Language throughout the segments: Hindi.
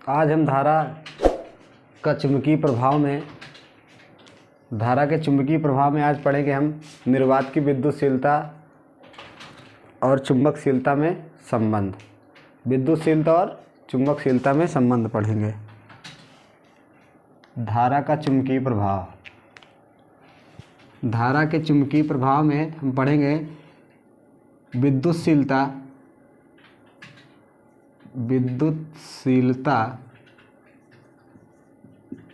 आज हम धारा के चुंबकीय प्रभाव में आज पढ़ेंगे हम निर्वात की विद्युतशीलता और चुंबकशीलता में संबंध। विद्युतशीलता और चुंबकशीलता में संबंध पढ़ेंगे। धारा का चुंबकीय प्रभाव। धारा के चुंबकीय प्रभाव में हम पढ़ेंगे विद्युतशीलता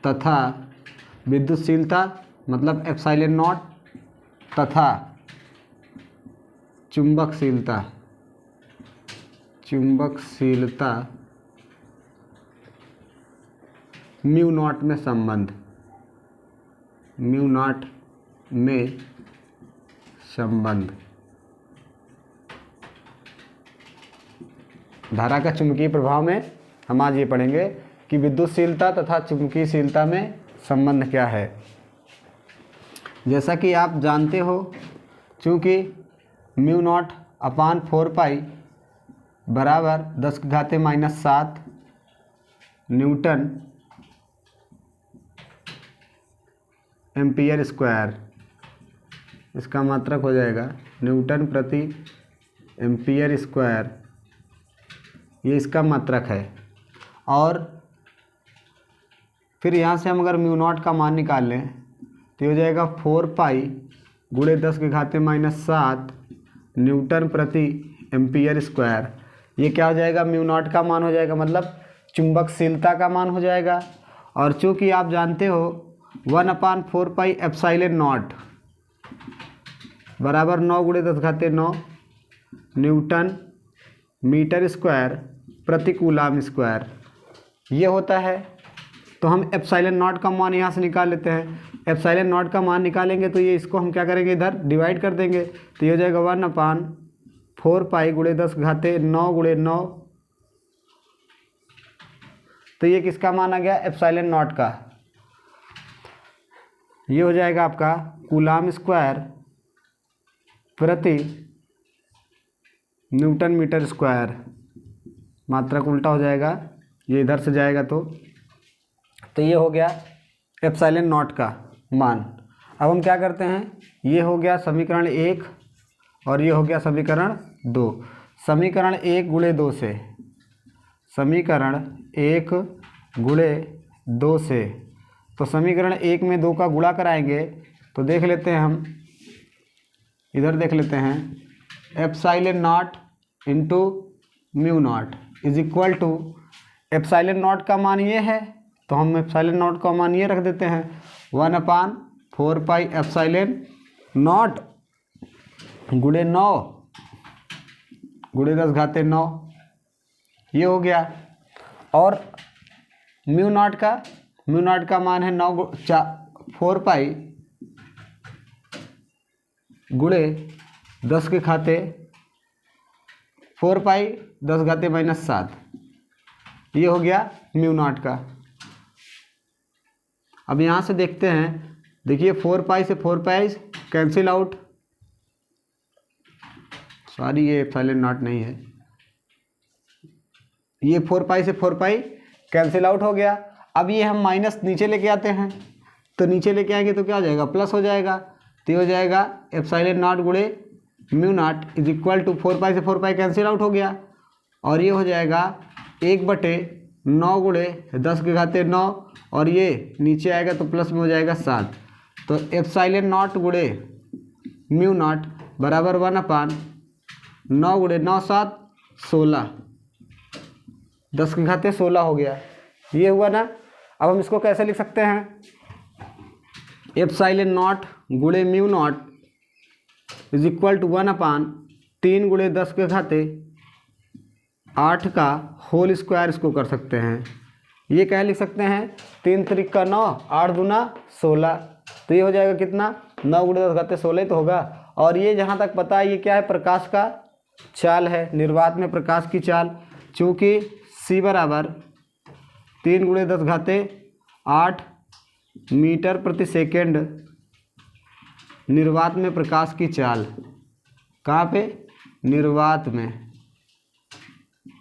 तथा विद्युतशीलता मतलब एप्सिलॉन नॉट तथा चुंबकशीलता म्यू नॉट में संबंध। धारा का चुंबकीय प्रभाव में हम आज ये पढ़ेंगे कि विद्युतशीलता तथा चुंबकीयशीलता में संबंध क्या है। जैसा कि आप जानते हो, चूँकि म्यू नॉट अपान 4 बराबर 10⁻⁷ न्यूटन एम्पियर स्क्वायर, इसका मात्रक हो जाएगा न्यूटन प्रति एम्पियर स्क्वायर, ये इसका मात्रक है। और फिर यहाँ से हम अगर म्यू नॉट का मान निकाल लें तो हो जाएगा 4 गुणे 10⁻⁷ न्यूटन प्रति एम्पियर स्क्वायर। ये क्या हो जाएगा? म्यू नॉट का मान हो जाएगा, मतलब चुंबकशीलता का मान हो जाएगा। और चूँकि आप जानते हो 1/4 एप्सिलॉन नॉट बराबर 9 गुणे 10⁹ न्यूटन मीटर स्क्वायर प्रति कूलाम स्क्वायर ये होता है। तो हम एप्सिलॉन नॉट का मान यहाँ से निकाल लेते हैं। एप्सिलॉन नॉट का मान निकालेंगे तो ये इसको हम क्या करेंगे, इधर डिवाइड कर देंगे। तो ये हो जाएगा 1/4 गुणे 10⁹ गुणे 9। तो ये किसका मान आ गया? एप्सिलॉन नॉट का। ये हो जाएगा आपका कूलाम स्क्वायर प्रति न्यूटन मीटर स्क्वायर। मात्रक उल्टा हो जाएगा, ये इधर से जाएगा तो ये हो गया एप्सिलॉन नॉट का मान। अब हम क्या करते हैं, ये हो गया समीकरण 1 और ये हो गया समीकरण 2। समीकरण 1 गुणे 2 से तो समीकरण 1 में 2 का गुणा कराएंगे तो देख लेते हैं हम, इधर देख लेते हैं epsilon naught into mu naught is equal to epsilon naught का मान ये है तो हम एप्सिलॉन नॉट का मान ये रख देते हैं 1/4 एप्सिलॉन नॉट गुणे 9 गुणे 10⁹ ये हो गया। और म्यू नॉट का मान है 4 गुणे 10⁻⁷ ये हो गया म्यू नॉट का। अब यहाँ से देखते हैं, देखिए 4 से 4 कैंसिल आउट, सॉरी ये एप्सिलॉन नॉट नहीं है, ये 4 से 4 कैंसिल आउट हो गया। अब ये हम माइनस नीचे लेके आते हैं, तो नीचे लेके आएंगे तो क्या हो जाएगा? प्लस हो जाएगा। तो ये हो जाएगा एप्सिलॉन नॉट गुणे mu naught is equal to 4 से 4 कैंसिल आउट हो गया। और ये हो जाएगा 1/9 गुणे 10⁹ और ये नीचे आएगा तो प्लस में हो जाएगा 7। तो एप्सिलॉन नॉट गुणे म्यू नॉट बराबर 1/9 गुणे 9 7 16 10⁻16 हो गया। ये हुआ ना। अब हम इसको कैसे लिख सकते हैं? एप्सिलॉन नॉट गुणे mu naught is equal to 1/3 गुणे 10⁸ का होल स्क्वायर इसको कर सकते हैं। ये क्या लिख सकते हैं? 3 त्रिक 9 8 दूना 16। तो ये हो जाएगा कितना? 9 गुणे 10⁸ ही तो होगा। और ये जहाँ तक पता है ये क्या है? प्रकाश का चाल है, निर्वात में प्रकाश की चाल। चूँकि C बराबर 3 गुणे 10⁸ मीटर प्रति सेकेंड निर्वात में प्रकाश की चाल। कहाँ पे? निर्वात में।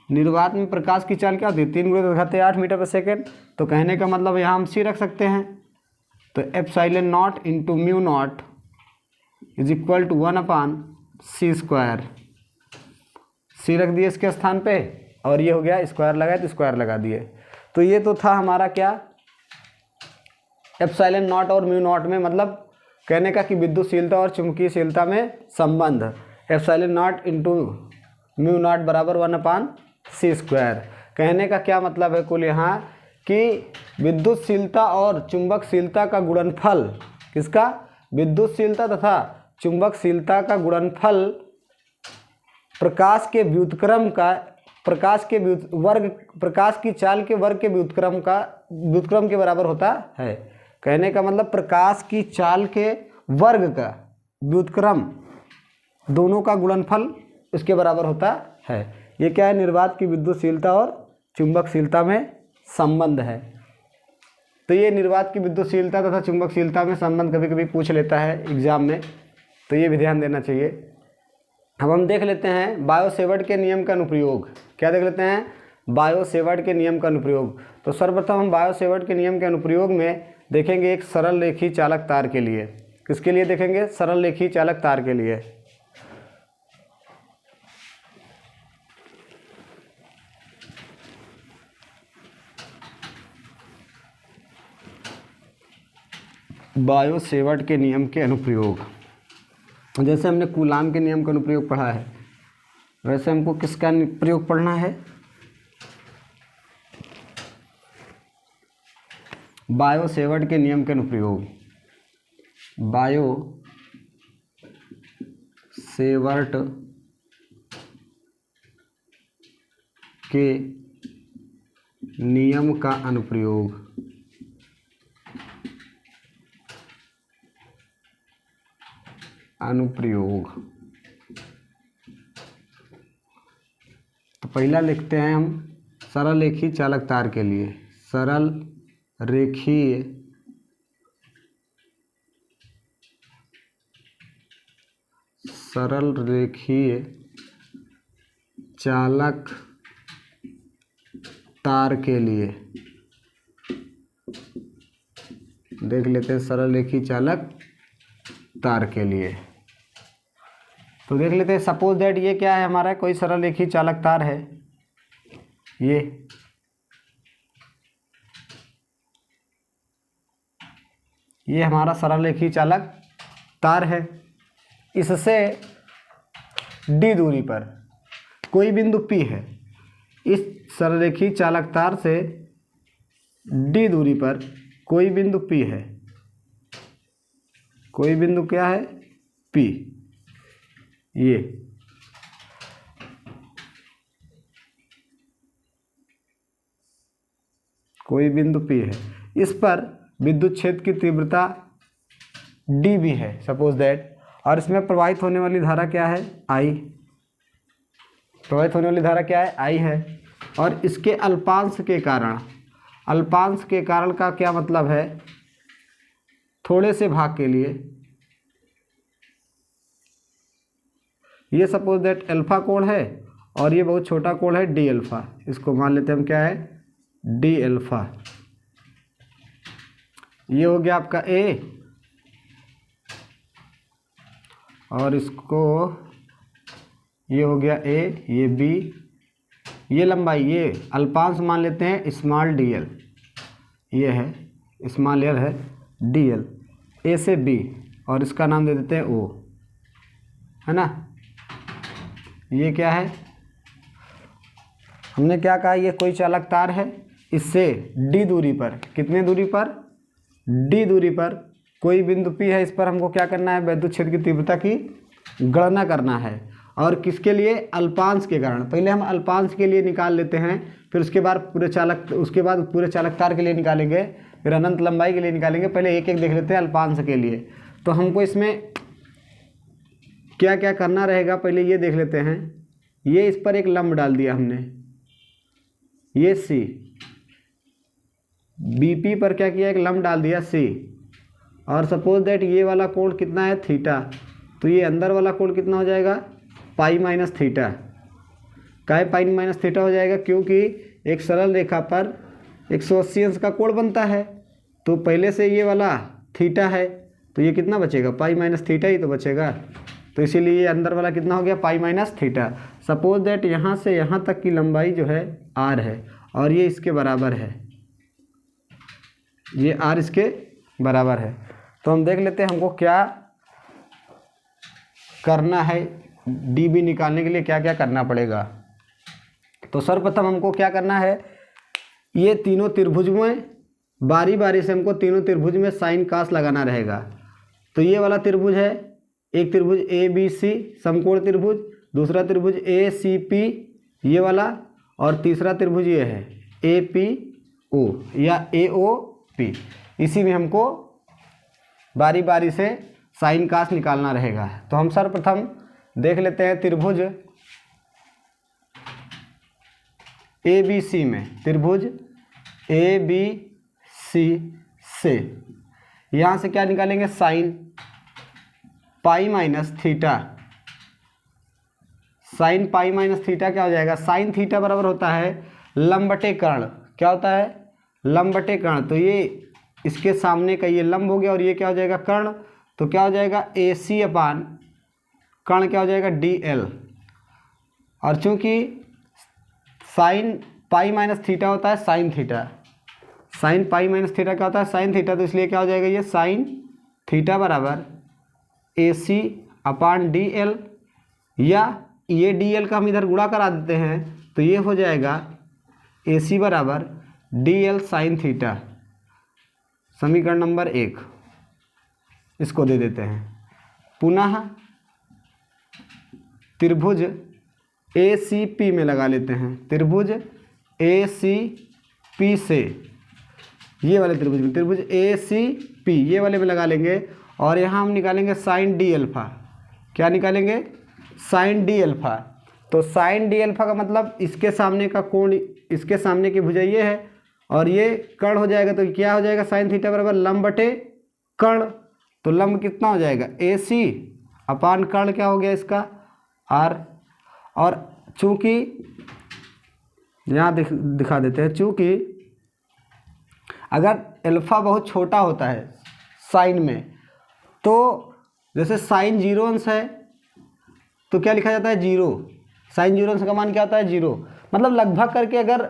निर्वात में प्रकाश की चाल क्या होती है, 3 × 10⁸ मीटर पर सेकेंड। तो कहने का मतलब यहाँ हम सी रख सकते हैं, तो epsilon naught into mu naught is equal to 1/c²। C रख दिए इसके स्थान पे, और ये हो गया स्क्वायर लगाए तो स्क्वायर लगा दिए। तो ये तो था हमारा क्या, एप्सिलॉन नॉट और म्यू नॉट में, मतलब कहने का कि विद्युतशीलता और चुंबकीयशीलता में संबंध, epsilon naught into mu not बराबर 1/c²। कहने का क्या मतलब है कुल यहाँ कि विद्युतशीलता और चुंबकशीलता का गुणनफल, किसका, विद्युतशीलता तथा चुंबकशीलता का गुणनफल प्रकाश के व्युत्क्रम का, प्रकाश की चाल के वर्ग के व्युत्क्रम के बराबर होता है। कहने का मतलब प्रकाश की चाल के वर्ग का व्युत्क्रम दोनों का गुणनफल उसके बराबर होता है। ये क्या है, निर्वात की विद्युतशीलता और चुंबकशीलता में संबंध है। तो ये निर्वात की विद्युतशीलता तथा चुंबकशीलता में संबंध कभी कभी पूछ लेता है एग्जाम में, तो ये भी ध्यान देना चाहिए। अब हम देख लेते हैं बायो-सेवर्ट के नियम का अनुप्रयोग। क्या देख लेते हैं, बायो-सेवर्ट के नियम का अनुप्रयोग। तो सर्वप्रथम हम बायो-सेवर्ट के नियम के अनुप्रयोग में देखेंगे एक सरल रेखीय चालक तार के लिए। किसके लिए देखेंगे, सरल रेखीय चालक तार के लिए। बायो-सेवर्ट के नियम के अनुप्रयोग, जैसे हमने कूलाम के नियम का अनुप्रयोग पढ़ा है, वैसे हमको किसका प्रयोग पढ़ना है, बायो-सेवर्ट के नियम के अनुप्रयोग। बायो-सेवर्ट के नियम का अनुप्रयोग। तो पहला लिखते हैं हम सरल रेखीय चालक तार के लिए। सरल रेखीय चालक तार के लिए देख लेते हैं, सरल रेखीय चालक तार के लिए। तो देख लेते हैं, सपोज दैट ये क्या है हमारा, कोई सरल रेखीय चालक तार है, ये हमारा सरल रेखीय चालक तार है। इससे d दूरी पर कोई बिंदु P है। इस सरल रेखीय चालक तार से d दूरी पर कोई बिंदु P है। कोई बिंदु क्या है, P। ये कोई बिंदु P है, इस पर विद्युत क्षेत्र की तीव्रता dB है सपोज दैट, और इसमें प्रवाहित होने वाली धारा क्या है, I। प्रवाहित होने वाली धारा क्या है, I है। और इसके अल्पांश के कारण का क्या मतलब है, थोड़े से भाग के लिए, ये सपोज दैट अल्फा कोण है और ये बहुत छोटा कोण है डी अल्फा। इसको मान लेते हैं हम क्या है, डी अल्फा। ये हो गया आपका ए, और इसको ये हो गया ए, ये बी, ये लंबाई, ये अल्पांश मान लेते हैं स्मॉल डी एल। ये है स्मॉल एल है डी एल, ए से बी, और इसका नाम दे देते हैं ओ, है ना। ये क्या है, हमने क्या कहा, ये कोई चालक तार है, इससे डी दूरी पर, कितने दूरी पर, डी दूरी पर कोई बिंदु P है। इस पर हमको क्या करना है, विद्युत क्षेत्र की तीव्रता की गणना करना है। और किसके लिए, अल्पांश के कारण। पहले हम अल्पांश के लिए निकाल लेते हैं, फिर उसके बाद पूरे चालक तार के लिए निकालेंगे, फिर अनंत लंबाई के लिए निकालेंगे। पहले एक एक देख लेते हैं अल्पांश के लिए। तो हमको इसमें क्या क्या करना रहेगा, पहले ये देख लेते हैं। ये इस पर एक लंब डाल दिया हमने, ये C, BP पर क्या किया, एक लंब डाल दिया C। और सपोज दैट ये वाला कोण कितना है, थीटा, तो ये अंदर वाला कोण कितना हो जाएगा, पाई माइनस थीटा। काय पाई माइनस थीटा हो जाएगा, क्योंकि एक सरल रेखा पर 180 अंश का कोण बनता है। तो पहले से ये वाला थीटा है, तो ये कितना बचेगा, पाई माइनस थीटा ही तो बचेगा। तो इसीलिए ये अंदर वाला कितना हो गया, pi minus theta. Suppose that यहाँ से यहाँ तक की लंबाई जो है आर है और ये इसके बराबर है, ये आर इसके बराबर है। तो हम देख लेते हैं हमको क्या करना है, डी बी निकालने के लिए क्या क्या करना पड़ेगा। तो सर्वप्रथम हमको क्या करना है, ये तीनों त्रिभुज में बारी बारी से हमको तीनों त्रिभुज में साइन कास लगाना रहेगा। तो ये वाला त्रिभुज है, एक त्रिभुज ए बी सी समकोण त्रिभुज, दूसरा त्रिभुज ए सी पी ये वाला, और तीसरा त्रिभुज ये है ए पी ओ या ए ओ पी। इसी में हमको बारी बारी से साइन कास निकालना रहेगा। तो हम सर्वप्रथम देख लेते हैं त्रिभुज ए बी सी में, त्रिभुज ए बी सी से यहाँ से क्या निकालेंगे, sine pi minus theta. Sine pi minus theta क्या हो जाएगा, साइन थीटा बराबर होता है लंब बटे कर्ण। क्या होता है, लंब बटे कर्ण। तो ये इसके सामने का ये लंब हो गया और ये क्या हो जाएगा, कर्ण। तो क्या हो जाएगा, ए सी अपान कर्ण क्या हो जाएगा, डी एल। और चूंकि साइन पाई माइनस थीटा होता है sine theta, sine pi minus theta क्या होता है, साइन थीटा। तो इसलिए क्या हो जाएगा, ये साइन थीटा बराबर ए सी अपान डी एल, या ये डी एल का हम इधर गुणा करा देते हैं तो ये हो जाएगा ए सी बराबर डी एल साइन थीटा। समीकरण नंबर 1 इसको दे देते हैं। पुनः त्रिभुज ए सी पी में लगा लेते हैं, त्रिभुज ए सी पी से ये वाले त्रिभुज में, त्रिभुज ए सी पी ये वाले में लगा लेंगे और यहाँ हम निकालेंगे साइन डी अल्फा। क्या निकालेंगे, साइन डी अल्फा। तो साइन डी अल्फा का मतलब इसके सामने का कोण, इसके सामने की भुजा ये है और ये कर्ण हो जाएगा। तो क्या हो जाएगा, साइन थीटा बराबर लंब बटे कर्ण। तो लंब कितना हो जाएगा, ए सी अपान कर्ण क्या हो गया इसका, आर। और चूंकि यहाँ दिखा देते हैं, चूंकि अगर अल्फा बहुत छोटा होता है साइन में, तो जैसे साइन 0 अंश है तो क्या लिखा जाता है, 0। साइन 0 अंश का मान क्या होता है, 0। मतलब लगभग करके अगर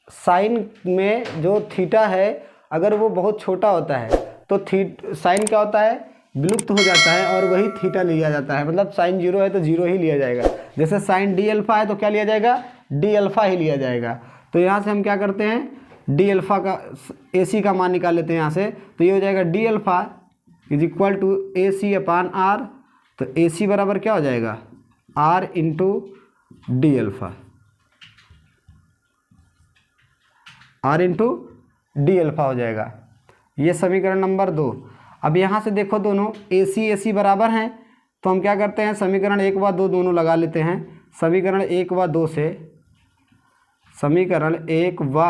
साइन में जो थीटा है अगर वो बहुत छोटा होता है तो साइन क्या होता है, विलुप्त हो जाता है और वही थीटा लिया जाता है। मतलब साइन 0 है तो 0 ही लिया जाएगा। जैसे साइन डी अल्फा है तो क्या लिया जाएगा, डी अल्फा ही लिया जाएगा। तो यहाँ से हम क्या करते हैं, डी अल्फा का ए सी का मान निकाल लेते हैं यहाँ से। तो ये हो जाएगा D alpha is equal to A C upon R. तो ए सी बराबर क्या हो जाएगा, R into D alpha, R into D alpha हो जाएगा। ये समीकरण नंबर 2। अब यहाँ से देखो दोनों ए सी बराबर हैं तो हम क्या करते हैं, समीकरण 1 व 2 दोनों लगा लेते हैं। समीकरण 1 व 2 से, समीकरण 1 व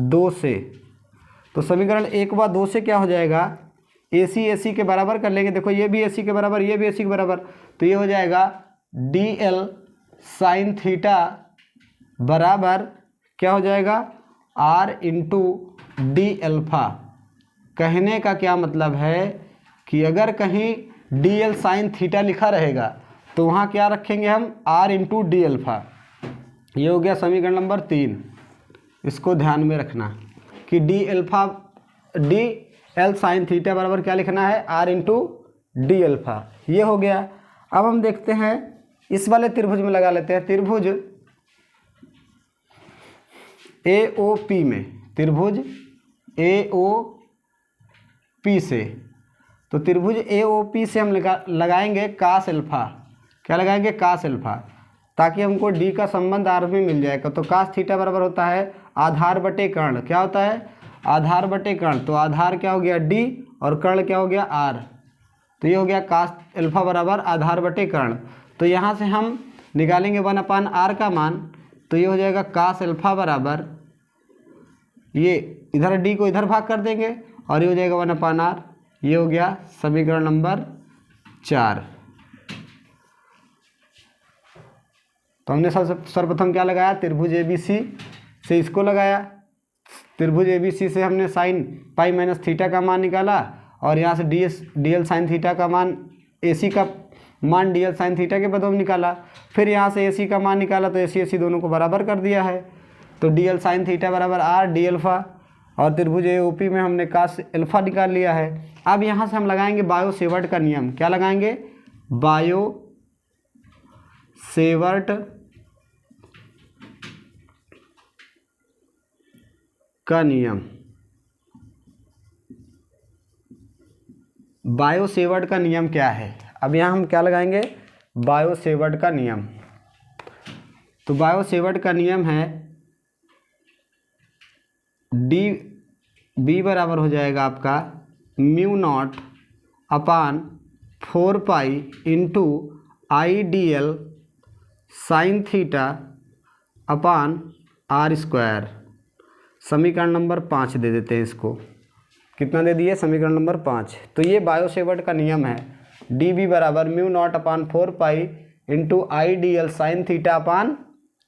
2 से, तो समीकरण 1 व 2 से क्या हो जाएगा, ए सी के बराबर कर लेंगे। देखो ये भी ए सी के बराबर, ये भी ए सी के बराबर। तो ये हो जाएगा डी एल साइन थीटा बराबर क्या हो जाएगा, आर इंटू डी अल्फा। कहने का क्या मतलब है कि अगर कहीं डी एल साइन थीटा लिखा रहेगा तो वहाँ क्या रखेंगे हम, आर इंटू डी अल्फा। ये हो गया समीकरण नंबर 3। इसको ध्यान में रखना कि डी एल साइन थीटा बराबर क्या लिखना है, आर इंटू डी अल्फा। ये हो गया। अब हम देखते हैं इस वाले त्रिभुज में लगा लेते हैं, त्रिभुज ए ओ पी में, त्रिभुज ए ओ पी से। तो त्रिभुज ए ओ पी से हम लगाएंगे कास अल्फा। क्या लगाएंगे, कास अल्फा, ताकि हमको डी का संबंध आर में मिल जाएगा। तो कास थीटा बराबर होता है आधार बटे कर्ण। क्या होता है, आधार बटे कर्ण। तो आधार क्या हो गया, डी, और कर्ण क्या हो गया, आर। तो ये हो गया कास अल्फा बराबर आधार बटे कर्ण। तो यहाँ से हम निकालेंगे 1 अपान आर का मान। तो ये हो जाएगा कास अल्फा बराबर, ये इधर डी को इधर भाग कर देंगे और ये हो जाएगा 1 अपान आर। ये हो गया समीकरण नंबर 4। तो हमने सर्वप्रथम क्या लगाया, त्रिभुज ABC से इसको लगाया। त्रिभुज ABC से हमने साइन पाई माइनस थीटा का मान निकाला और यहाँ से DL साइन थीटा का मान, AC का मान DL साइन थीटा के बदले में निकाला। फिर यहाँ से AC का मान निकाला तो AC दोनों को बराबर कर दिया है। तो DL साइन थीटा बराबर R d अल्फ़ा और त्रिभुज AOP में हमने cos अल्फ़ा निकाल लिया है। अब यहाँ से हम लगाएंगे बायो सेवर्ट का नियम। क्या लगाएंगे, बायो सेवर्ट का नियम। बायो सेवर्ट का नियम क्या है, अब यहाँ हम क्या लगाएंगे, बायो सेवर्ट का नियम। तो बायो सेवर्ट का नियम है DB बराबर हो जाएगा आपका mu naught upon 4 pi into IDL sine theta upon R²। समीकरण नंबर 5 दे देते हैं इसको। कितना दे दिए, समीकरण नंबर 5। तो ये बायो सेवर्ट का नियम है, DB बराबर mu naught upon 4 pi into IDL sine theta upon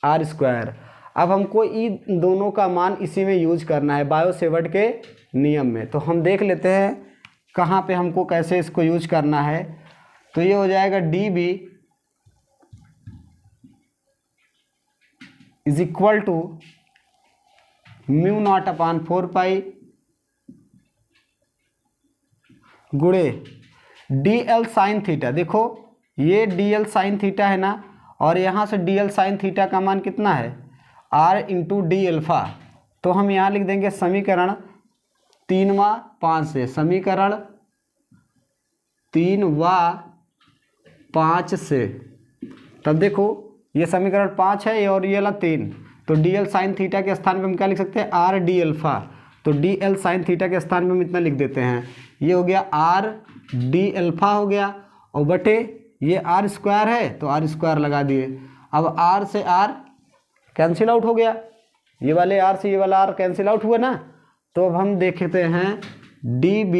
R²। अब हमको इन दोनों का मान इसी में यूज करना है, बायो सेवर्ट के नियम में। तो हम देख लेते हैं कहाँ पे हमको कैसे इसको यूज करना है। तो ये हो जाएगा DB is equal to mu not upon 4 pi गुणे DL साइन थीटा। देखो ये DL साइन थीटा है ना, और यहाँ से DL साइन थीटा का मान कितना है, R इंटू d अल्फ़ा। तो हम यहाँ लिख देंगे समीकरण 3 व 5 से, समीकरण 3 व 5 से। तब देखो ये समीकरण 5 है और ये वाला 3, तो DL साइन थीटा के स्थान पे हम क्या लिख सकते हैं, R d अल्फ़ा। तो DL साइन थीटा के स्थान पे हम इतना लिख देते हैं, ये हो गया R d अल्फ़ा हो गया, और बटे ये R² है तो R² लगा दिए। अब R से R कैंसिल आउट हो गया, ये वाले R से ये वाला R कैंसिल आउट हुआ ना। तो अब हम देखते हैं DB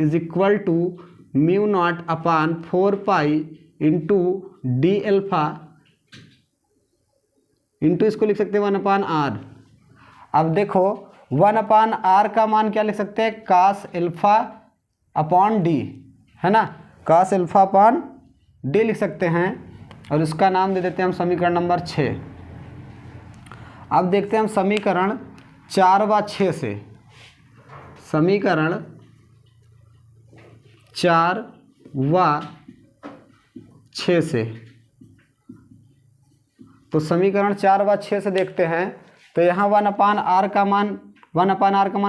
is equal to mu not upon 4 pi into d alpha into इसको लिख सकते हैं 1 अपान R। अब देखो 1 अपान R का मान क्या लिख सकते हैं, cos अल्फ़ा अपॉन d, है ना, cos अल्फ़ा अपॉन d लिख सकते हैं, और इसका नाम दे देते हैं हम समीकरण नंबर 6। अब देखते हैं हम समीकरण 4 व 6 से, समीकरण 4 व 6 से। तो समीकरण 4 व 6 से देखते हैं, तो यहाँ 1 अपान R का मान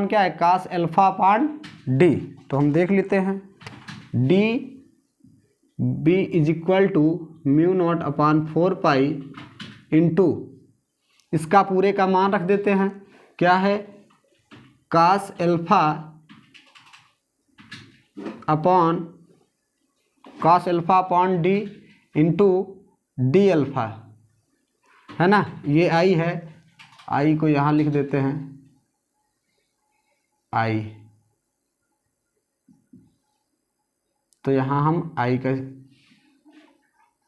क्या है, cos अल्फ़ा अपॉन d। तो हम देख लेते हैं DB is equal to mu not upon 4 pi into इसका पूरे का मान रख देते हैं, क्या है, cos alpha upon d into d alpha, है ना, ये I है, I को यहाँ लिख देते हैं I। तो यहाँ हम I का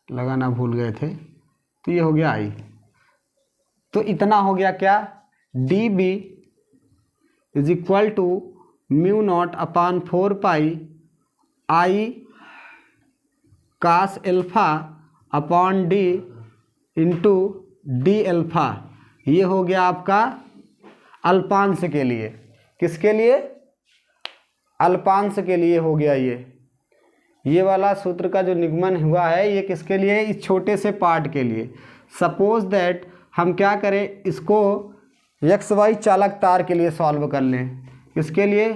लगाना भूल गए थे, तो ये हो गया I। तो इतना हो गया क्या, DB is equal to mu not upon 4 pi I cos alpha upon d into d alpha. ये हो गया आपका अल्पांश के लिए, किसके लिए, अल्पांश के लिए हो गया। ये वाला सूत्र का जो निगमन हुआ है ये किसके लिए है, इस छोटे से पार्ट के लिए। सपोज दैट हम क्या करें, इसको XY चालक तार के लिए सॉल्व कर लें, किसके लिए,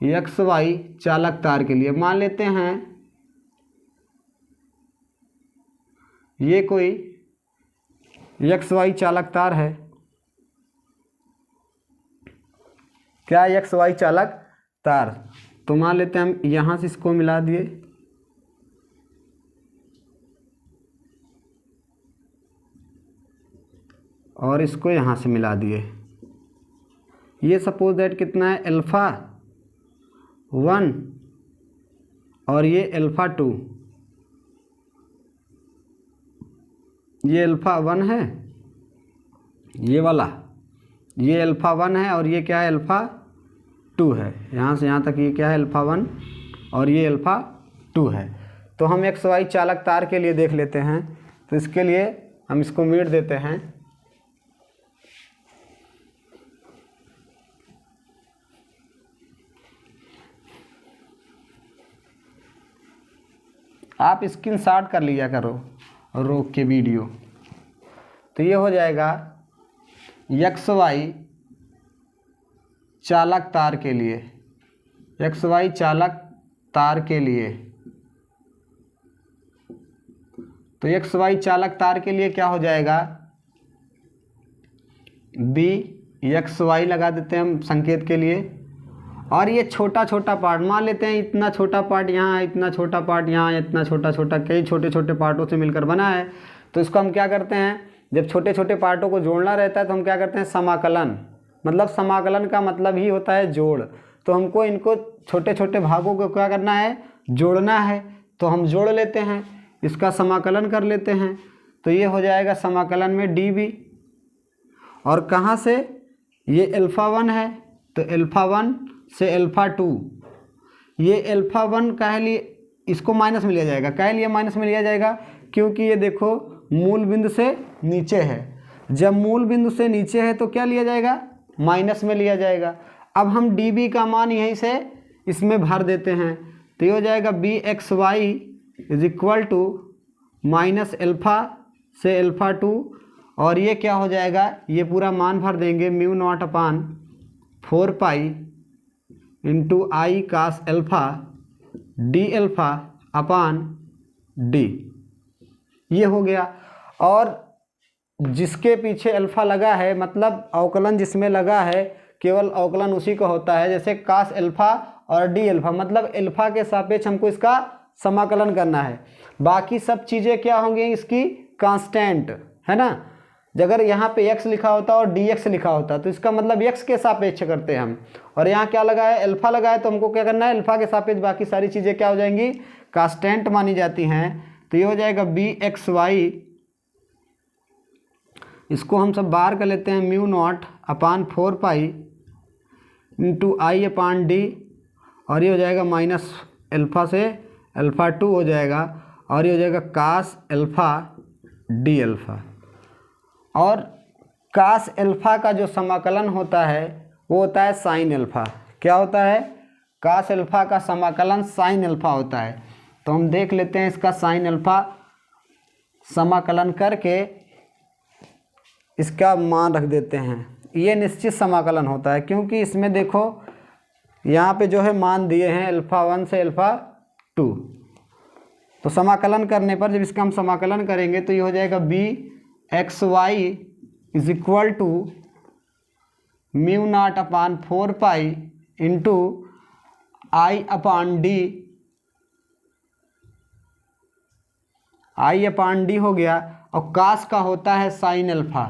XY चालक तार के लिए। मान लेते हैं ये कोई XY चालक तार है, क्या, XY चालक तार। तो मान लेते हैं हम यहाँ से इसको मिला दिए, और इसको यहाँ से मिला दिए। ये सपोज दैट कितना है, अल्फ़ा 1 और ये अल्फ़ा 2। ये अल्फ़ा 1 है, ये वाला, ये अल्फ़ा 1 है और ये क्या है अल्फ़ा 2 है। यहाँ से यहाँ तक ये क्या है अल्फ़ा 1 और ये अल्फ़ा 2 है। तो हम एक्स वाई चालक तार के लिए देख लेते हैं। तो इसके लिए हम इसको मिट देते हैं। आप स्क्रीनशॉट कर लिया करो रोक के वीडियो। तो ये हो जाएगा एक्स वाई चालक तार के लिए, एक्स वाई चालक तार के लिए। तो एक्स वाई चालक तार के लिए क्या हो जाएगा, बी एक्स वाई लगा देते हैं हम संकेत के लिए। और ये छोटा छोटा पार्ट मान लेते हैं, इतना छोटा पार्ट यहाँ, इतना छोटा पार्ट यहाँ, इतना छोटा छोटा कई छोटे छोटे पार्टों से मिलकर बना है। तो इसको हम क्या करते हैं, जब छोटे छोटे पार्टों को जोड़ना रहता है तो हम क्या करते हैं समाकलन, मतलब समाकलन का मतलब ही होता है जोड़। तो हमको इनको छोटे छोटे भागों को क्या करना है, जोड़ना है। तो हम जोड़ लेते हैं, इसका समाकलन कर लेते हैं। तो ये हो जाएगा समाकलन में डी बी, और कहाँ से, ये अल्फ़ा 1 है तो अल्फ़ा 1 से अल्फ़ा 2, ये अल्फ़ा 1 का लिए इसको माइनस में लिया जाएगा। क्या लिए माइनस में लिया जाएगा, क्योंकि ये देखो मूल बिंदु से नीचे है। जब मूल बिंदु से नीचे है तो क्या लिया जाएगा, माइनस में लिया जाएगा। अब हम डी बी का मान यहीं से इसमें भर देते हैं। तो ये हो जाएगा B X Y is equal to minus alpha से अल्फ़ा 2, और ये क्या हो जाएगा, ये पूरा मान भर देंगे mu naught upon 4 pi into आई cos alpha D alpha upon D, ये हो गया। और जिसके पीछे अल्फ़ा लगा है, मतलब अवकलन जिसमें लगा है, केवल अवकलन उसी का होता है। जैसे कास अल्फ़ा और डी अल्फ़ा, मतलब अल्फ़ा के सापेक्ष हमको इसका समाकलन करना है। बाकी सब चीज़ें क्या होंगी इसकी कांस्टेंट, है ना। अगर यहाँ पे x लिखा होता और dx लिखा होता तो इसका मतलब x के सापेक्ष करते हैं हम, और यहाँ क्या लगा है, अल्फ़ा लगा है, तो हमको क्या करना है, अल्फ़ा के सापेक्ष बाकी सारी चीज़ें क्या हो जाएंगी, कांस्टेंट मानी जाती हैं। तो ये हो जाएगा बी एक्स वाई, इसको हम सब बाहर कर लेते हैं, mu naught upon 4 pi into I upon D, और ये हो जाएगा माइनस अल्फ़ा से अल्फ़ा 2 हो जाएगा, और ये हो जाएगा कास अल्फ़ा डी अल्फ़ा। और कास अल्फ़ा का जो समाकलन होता है वो होता है साइन अल्फ़ा। क्या होता है, कास अल्फ़ा का समाकलन साइन अल्फ़ा होता है। तो हम देख लेते हैं इसका साइन अल्फ़ा समाकलन करके इसका मान रख देते हैं। ये निश्चित समाकलन होता है, क्योंकि इसमें देखो यहाँ पे जो है मान दिए हैं अल्फ़ा 1 से अल्फ़ा 2। तो समाकलन करने पर जब इसका हम समाकलन करेंगे तो ये हो जाएगा B X Y is equal to mu not upon 4 pi into I upon D, I upon D हो गया। और कास का होता है साइन अल्फ़ा,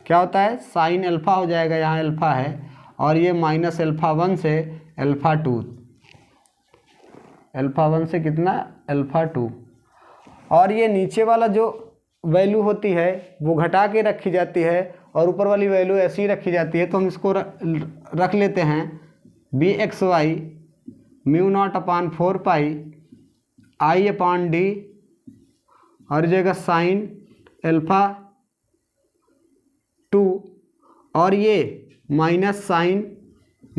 क्या होता है, साइन अल्फ़ा हो जाएगा, यहाँ अल्फ़ा है, और ये माइनस अल्फ़ा 1 से अल्फ़ा 2, अल्फ़ा 1 से कितना, अल्फ़ा 2। और ये नीचे वाला जो वैल्यू होती है वो घटा के रखी जाती है, और ऊपर वाली वैल्यू ऐसी ही रखी जाती है। तो हम इसको रख लेते हैं B X Y mu not upon 4 pi I upon D, और जगह साइन अल्फ़ा 2, और ये माइनस साइन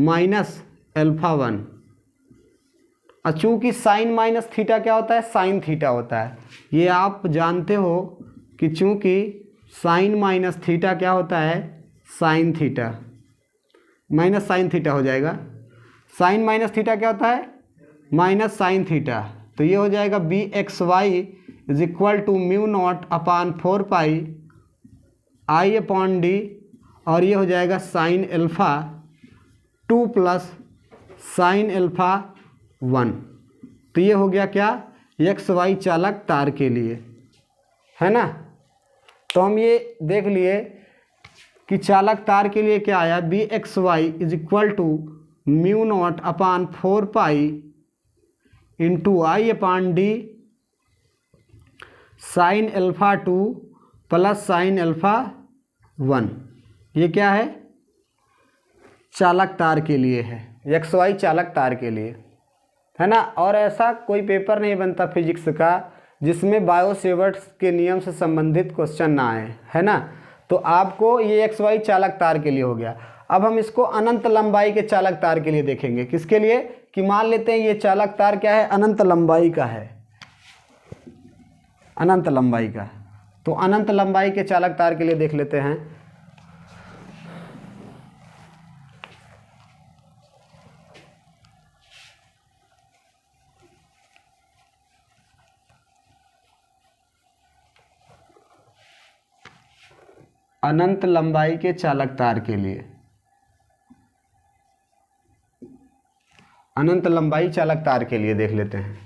माइनस अल्फ़ा 1। और चूँकि साइन माइनस थीटा क्या होता है, साइन थीटा होता है। ये आप जानते हो कि चूँकि साइन माइनस थीटा क्या होता है, sine theta, minus sine theta हो जाएगा। साइन माइनस थीटा क्या होता है, माइनस साइन थीटा। तो ये हो जाएगा B X Y is equal to mu not upon 4 pi I upon D, और ये हो जाएगा sine alpha 2 plus sine alpha 1। तो ये हो गया क्या, एक्स वाई चालक तार के लिए, है ना। तो हम ये देख लिए कि चालक तार के लिए क्या आया, B X Y is equal to mu not upon 4 pi into I upon D sine alpha 2 plus sine alpha 1। ये क्या है? चालक तार के लिए है, XY चालक तार के लिए, है ना। और ऐसा कोई पेपर नहीं बनता फिजिक्स का जिसमें बायो-सेवर्ट्स के नियम से संबंधित क्वेश्चन ना आए, है ना। तो आपको ये XY चालक तार के लिए हो गया। अब हम इसको अनंत लंबाई के चालक तार के लिए देखेंगे। किसके लिए? कि मान लेते हैं ये चालक तार क्या है? अनंत लंबाई का है, अनंत लंबाई का। तो अनंत लंबाई के चालक तार के लिए देख लेते हैं। अनंत लंबाई के चालक तार के लिए, अनंत लंबाई चालक तार के लिए देख लेते हैं।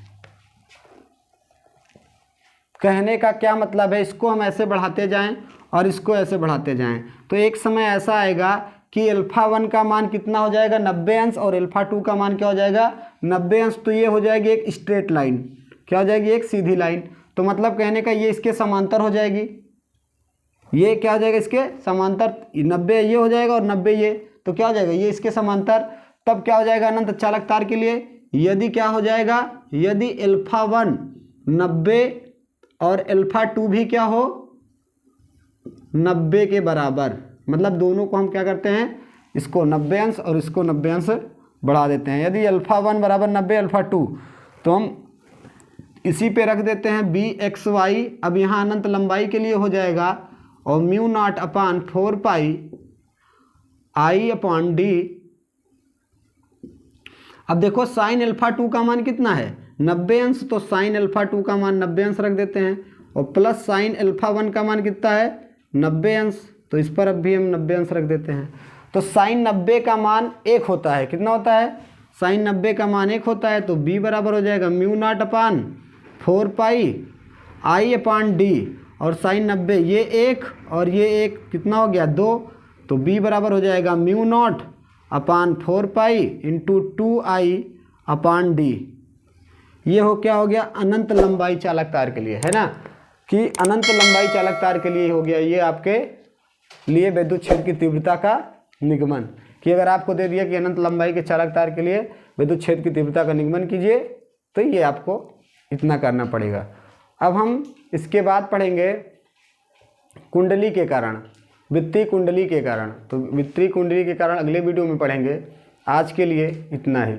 कहने का क्या मतलब है? इसको हम ऐसे बढ़ाते जाएं और इसको ऐसे बढ़ाते जाएं तो एक समय ऐसा आएगा कि अल्फा 1 का मान कितना हो जाएगा? 90 अंश, और अल्फा 2 का मान क्या हो जाएगा? 90 अंश। तो ये हो जाएगी एक स्ट्रेट लाइन। क्या हो जाएगी? एक सीधी लाइन। तो मतलब कहने का ये इसके समांतर हो जाएगी। ये क्या हो जाएगा? इसके समांतर। 90 ये हो जाएगा और 90 ये, तो क्या हो जाएगा? ये इसके समांतर। तब क्या हो जाएगा अनंत चालक तार के लिए? यदि क्या हो जाएगा? यदि अल्फा 1 90 और अल्फा 2 भी क्या हो? 90 के बराबर। मतलब दोनों को हम क्या करते हैं? इसको 90 अंश और इसको 90 अंश बढ़ा देते हैं। यदि अल्फा 1 बराबर 90 अल्फा 2, तो हम इसी पे रख देते हैं BXY। अब यहाँ अनंत लंबाई के लिए हो जाएगा और mu naught upon 4 pi I upon D। अब देखो साइन अल्फा 2 का मान कितना है? 90 अंश। तो साइन अल्फा 2 का मान 90 अंश रख देते हैं और प्लस साइन अल्फा 1 का मान कितना है? 90 अंश। तो इस पर अब भी हम 90 अंश रख देते हैं। तो साइन 90 का मान 1 होता है। कितना होता है? साइन 90 का मान 1 होता है। तो B बराबर हो जाएगा mu naught upon 4 pi I upon D। और साइन 90 ये 1 और ये 1 कितना हो गया? 2। तो B बराबर हो जाएगा mu naught upon 4 pi into 2I अपान D। ये हो क्या हो गया? अनंत लंबाई चालक तार के लिए, है ना। कि अनंत लंबाई चालक तार के लिए हो गया ये आपके लिए विद्युत क्षेत्र की तीव्रता का निगमन। कि अगर आपको दे दिया कि अनंत लंबाई के चालक तार के लिए विद्युत क्षेत्र की तीव्रता का निगमन कीजिए, तो ये आपको इतना करना पड़ेगा। अब हम इसके बाद पढ़ेंगे कुंडली के कारण, वित्तीय कुंडली के कारण। तो वित्तीय कुंडली के कारण अगले वीडियो में पढ़ेंगे। आज के लिए इतना ही।